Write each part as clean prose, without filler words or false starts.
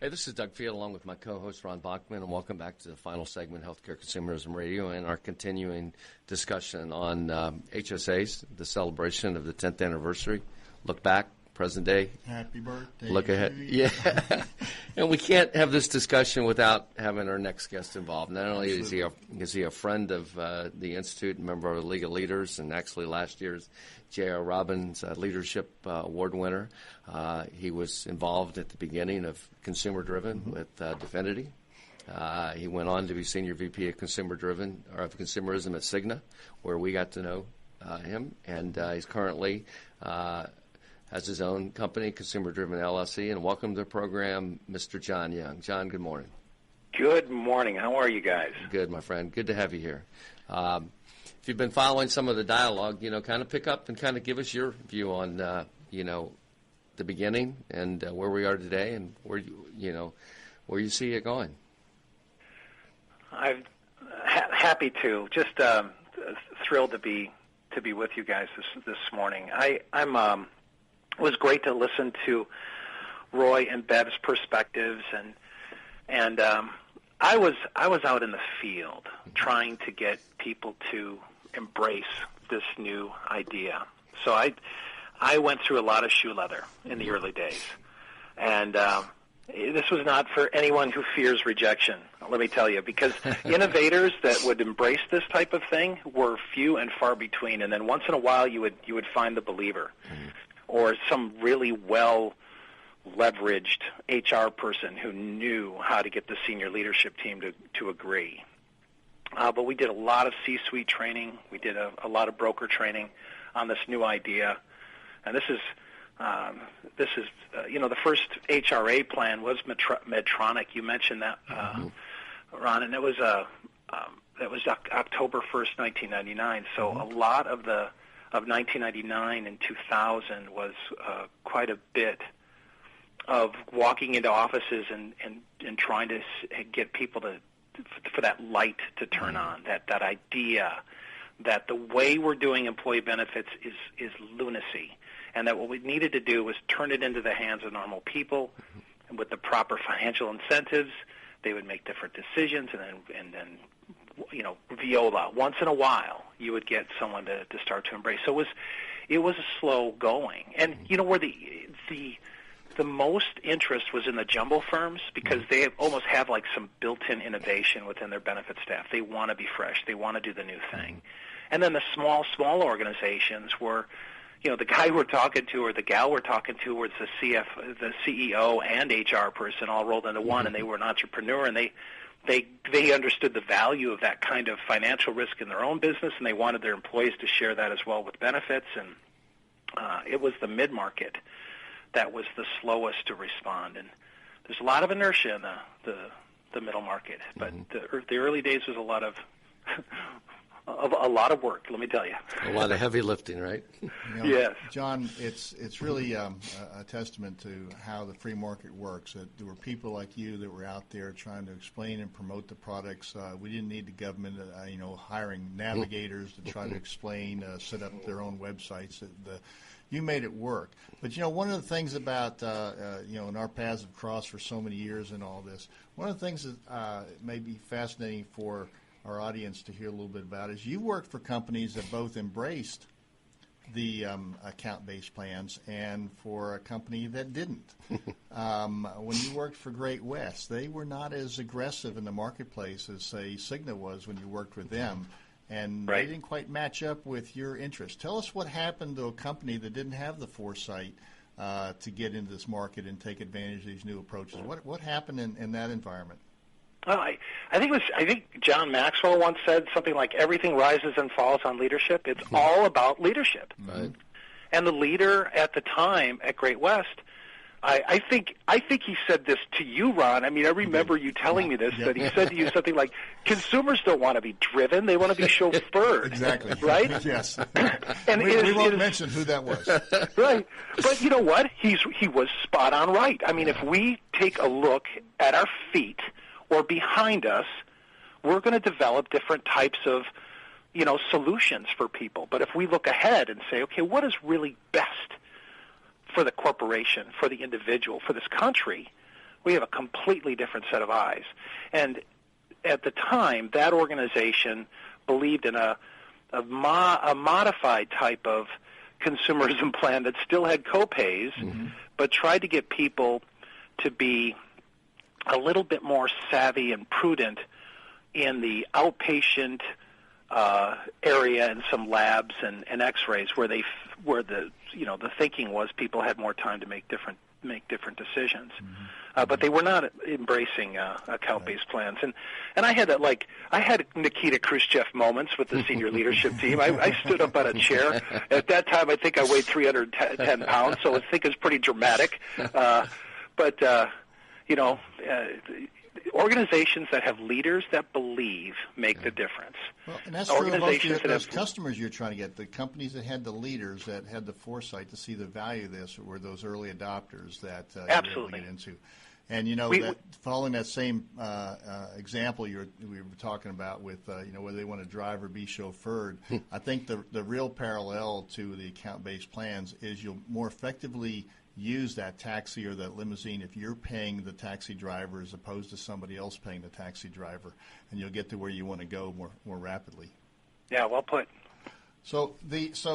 Hey, this is Doug Field along with my co-host Ron Bachman, and welcome back to the final segment, HealthCare Consumerism Radio, and our continuing discussion on HSAs, the celebration of the 10th anniversary. Look back, present day. Happy birthday. Look ahead. Yeah. And we can't have this discussion without having our next guest involved. Not only is he a friend of the Institute, member of the League of Leaders, and actually last year's J.R. Robbins Leadership Award winner. He was involved at the beginning of Consumerdriven with Definity. He went on to be Senior VP of Consumerism at Cigna, where we got to know him. And he's currently has his own company, Consumerdriven LLC. And welcome to the program, Mr. John Young. John, good morning. Good morning. How are you guys? Good, my friend. Good to have you here. If you've been following some of the dialogue, kind of pick up and kind of give us your view on, the beginning and where we are today and where you see it going. I'm happy to. Just thrilled to be with you guys this morning. It was great to listen to Roy and Bev's perspectives, and I was out in the field trying to get people to embrace this new idea. So I went through a lot of shoe leather in the early days, and this was not for anyone who fears rejection, let me tell you, because innovators that would embrace this type of thing were few and far between, and then once in a while you would find the believer or some really well leveraged HR person who knew how to get the senior leadership team to agree. But we did a lot of C-suite training. We did a lot of broker training on this new idea. And this is the first HRA plan was Medtronic. You mentioned that, Ron, and it was October 1st, 1999. So a lot of 1999 and 2000 was quite a bit of walking into offices and trying to get people for that light to turn on, that idea that the way we're doing employee benefits is lunacy, and that what we needed to do was turn it into the hands of normal people, and with the proper financial incentives, they would make different decisions, and then viola. Once in a while, you would get someone to start to embrace. So it was a slow going, and where the most interest was in the jumbo firms because they almost have like some built-in innovation within their benefit staff. They want to be fresh. They want to do the new thing. And then the small organizations were, the guy we're talking to or the gal we're talking to was the CEO and HR person all rolled into one, and they were an entrepreneur, and they understood the value of that kind of financial risk in their own business, and they wanted their employees to share that as well with benefits. And it was the mid-market that was the slowest to respond, and there's a lot of inertia in the middle market. But the early days was a lot of work. Let me tell you, a lot of heavy lifting, right? Yes, John. It's really a testament to how the free market works. That there were people like you that were out there trying to explain and promote the products. We didn't need the government, hiring navigators to try to explain, set up their own websites. You made it work. But, one of the things about, and our paths have crossed for so many years and all this, one of the things that may be fascinating for our audience to hear a little bit about is you worked for companies that both embraced the account-based plans and for a company that didn't. When you worked for Great West, they were not as aggressive in the marketplace as, say, Cigna was when you worked with them. And they didn't quite match up with your interests. Tell us what happened to a company that didn't have the foresight to get into this market and take advantage of these new approaches. What happened in that environment? Well, I think John Maxwell once said something like everything rises and falls on leadership. It's all about leadership. Right. And the leader at the time at Great West, I think he said this to you, Ron. I mean, I remember you telling me this, that he said to you something like, consumers don't want to be driven, they want to be chauffeured. Exactly. Right? Yes. And we won't mention who that was. Right. But you know what? He was spot on right. I mean, if we take a look at our feet or behind us, we're going to develop different types of, solutions for people. But if we look ahead and say, okay, what is really best for the corporation, for the individual, for this country, We have a completely different set of eyes. And at the time, that organization believed in a modified type of consumerism plan that still had copays, but tried to get people to be a little bit more savvy and prudent in the outpatient area and some labs and X-rays where the thinking was people had more time to make different decisions. But they were not embracing account-based plans. And I had Nikita Khrushchev moments with the senior leadership team. I stood up on a chair. At that time, I think I weighed 310 pounds, so I think it's pretty dramatic. But organizations that have leaders that believe make the difference. Well, and that's true of those customers you're trying to get. The companies that had the leaders that had the foresight to see the value of this were those early adopters that you were able to get into. And, following that same example we were talking about with, whether they want to drive or be chauffeured, I think the real parallel to the account-based plans is you'll more effectively use that taxi or that limousine if you're paying the taxi driver as opposed to somebody else paying the taxi driver, and you'll get to where you want to go more rapidly. Yeah, well put. So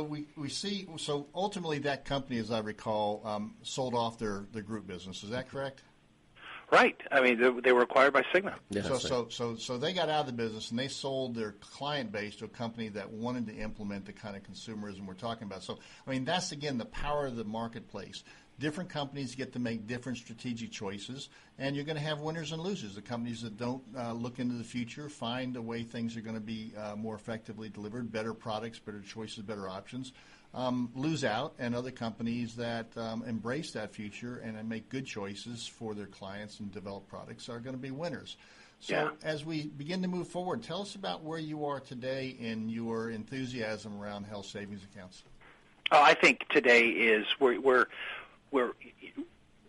we see ultimately that company, as I recall, sold off their group business. Is that correct? Right. I mean, they were acquired by Cigna. Yeah, so they got out of the business and they sold their client base to a company that wanted to implement the kind of consumerism we're talking about. So, I mean, that's, again, the power of the marketplace. Different companies get to make different strategic choices, and you're going to have winners and losers. The companies that don't look into the future, find a way things are going to be more effectively delivered, better products, better choices, better options, lose out, and other companies that embrace that future and make good choices for their clients and develop products are going to be winners. So as we begin to move forward, tell us about where you are today in your enthusiasm around health savings accounts. Oh, I think today is we're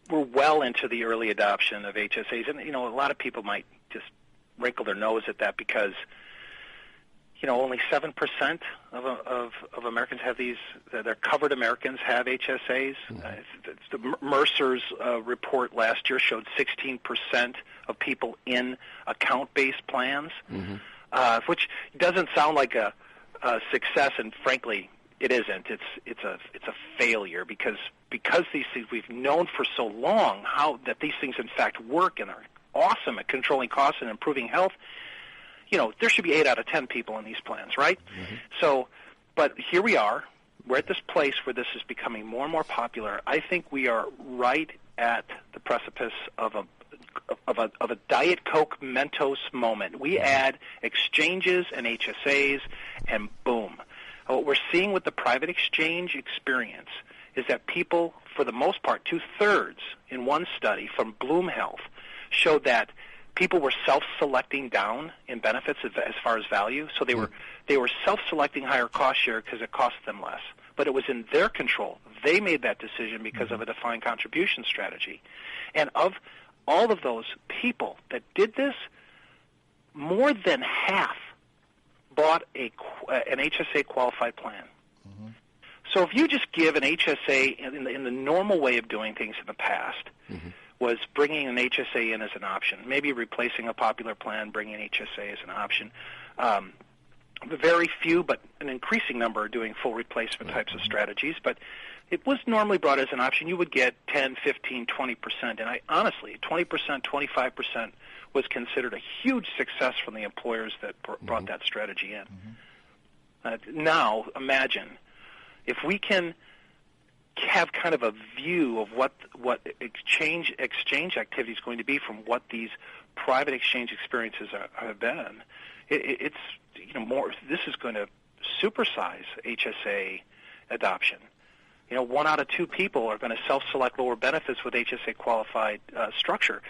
well into the early adoption of HSAs, and a lot of people might just wrinkle their nose at that because only 7% of Americans have these. They're covered Americans have HSAs. The Mercer's report last year showed 16% of people in account-based plans, which doesn't sound like a success, and frankly, it isn't. It's a failure because these things we've known for so long how that these things in fact work and are awesome at controlling costs and improving health. There should be 8 out of 10 people in these plans, right? So, but here we are. We're at this place where this is becoming more and more popular. I think we are right at the precipice of a Diet Coke Mentos moment. We add exchanges and HSAs, and boom. What we're seeing with the private exchange experience is that people, for the most part, 2/3 in one study from Bloom Health, showed that people were self-selecting down in benefits as far as value. So they were self-selecting higher cost share because it cost them less. But it was in their control. They made that decision because of a defined contribution strategy. And of all of those people that did this, more than half bought an HSA qualified plan. So if you just give an HSA in the normal way of doing things in the past, was bringing an HSA in as an option, maybe replacing a popular plan, bringing an HSA as an option. Very few, but an increasing number are doing full replacement types of strategies, but it was normally brought as an option. You would get 10, 15, 20%, and honestly, 20%, 25% was considered a huge success from the employers that brought that strategy in. Now, imagine if we can have kind of a view of what exchange activity is going to be from what these private exchange experiences have been. It's more. This is going to supersize HSA adoption. 1 out of 2 people are going to self-select lower benefits with HSA qualified structure,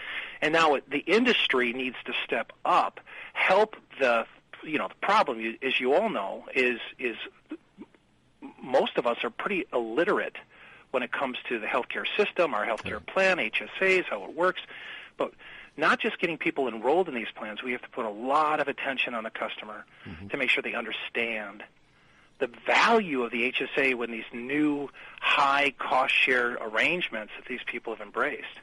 and now the industry needs to step up, help the problem, as you all know, is most of us are pretty illiterate when it comes to the healthcare system, our healthcare plan, HSAs, how it works, but not just getting people enrolled in these plans. We have to put a lot of attention on the customer to make sure they understand the value of the HSA when these new high cost share arrangements that these people have embraced.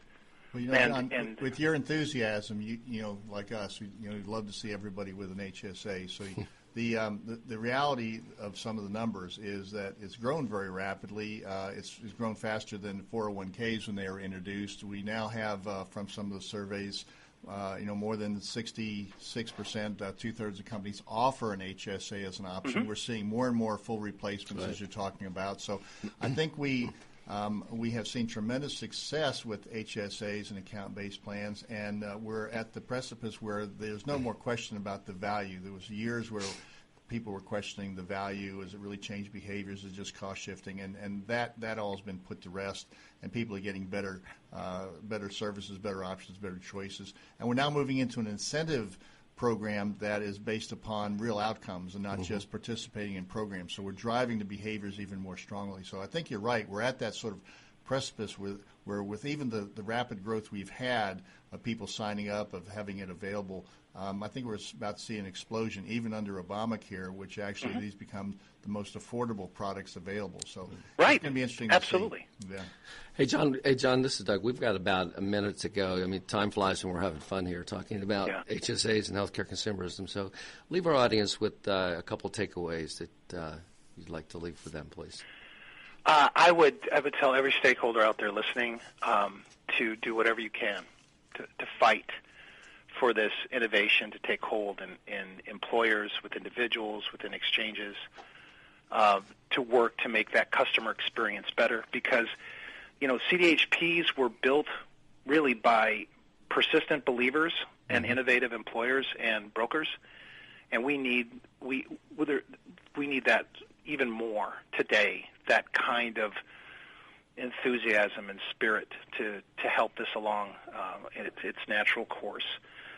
Well, John, with your enthusiasm, you know, like us, you'd love to see everybody with an HSA. So the reality of some of the numbers is that it's grown very rapidly. It's grown faster than 401ks when they were introduced. We now have, from some of the surveys, more than 66%, 2/3 of companies offer an HSA as an option. Mm-hmm. We're seeing more and more full replacements, right, as you're talking about. So I think we have seen tremendous success with HSAs and account-based plans, and we're at the precipice where there's no more question about the value. There was years where people were questioning the value. Has it really changed behaviors? Is it just cost shifting? And that all has been put to rest, and people are getting better services, better options, better choices. And we're now moving into an incentive program that is based upon real outcomes and not just participating in programs. So we're driving the behaviors even more strongly. So I think you're right. We're at that sort of precipice where with even the rapid growth we've had of people signing up, of having it available, I think we're about to see an explosion even under Obamacare, which actually these become the most affordable products available. So right. It's going to be interesting Absolutely. to see. Yeah. Hey, John, this is Doug. We've got about a minute to go. I mean, time flies when we're having fun here talking about HSAs and healthcare consumerism. So leave our audience with a couple takeaways that you'd like to leave for them, please. I would tell every stakeholder out there listening to do whatever you can to fight for this innovation to take hold in employers, with individuals, within exchanges, to work to make that customer experience better. Because, CDHPs were built really by persistent believers and innovative employers and brokers, and we need that even more today. That kind of enthusiasm and spirit to help this along in its natural course.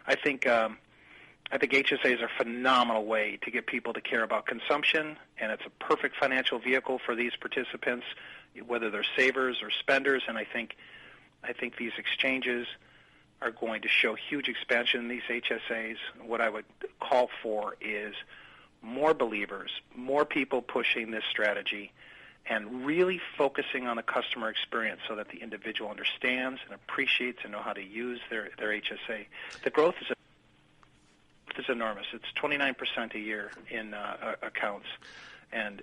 I think HSAs are a phenomenal way to get people to care about consumption, and it's a perfect financial vehicle for these participants, whether they're savers or spenders. And I think these exchanges are going to show huge expansion in these HSAs. What I would call for is more believers, more people pushing this strategy, and really focusing on the customer experience so that the individual understands and appreciates and know how to use their HSA. The growth is enormous. It's 29% a year in accounts and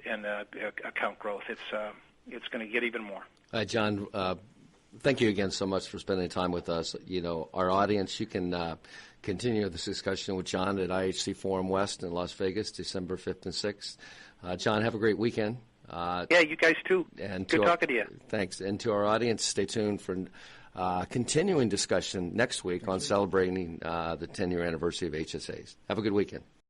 account growth. It's going to get even more. John, thank you again so much for spending time with us. Our audience, you can continue this discussion with John at IHC Forum West in Las Vegas, December 5th and 6th. John, have a great weekend. You guys too. And good talking to you. Thanks. And to our audience, stay tuned for continuing discussion next week on celebrating the 10-year anniversary of HSAs. Have a good weekend.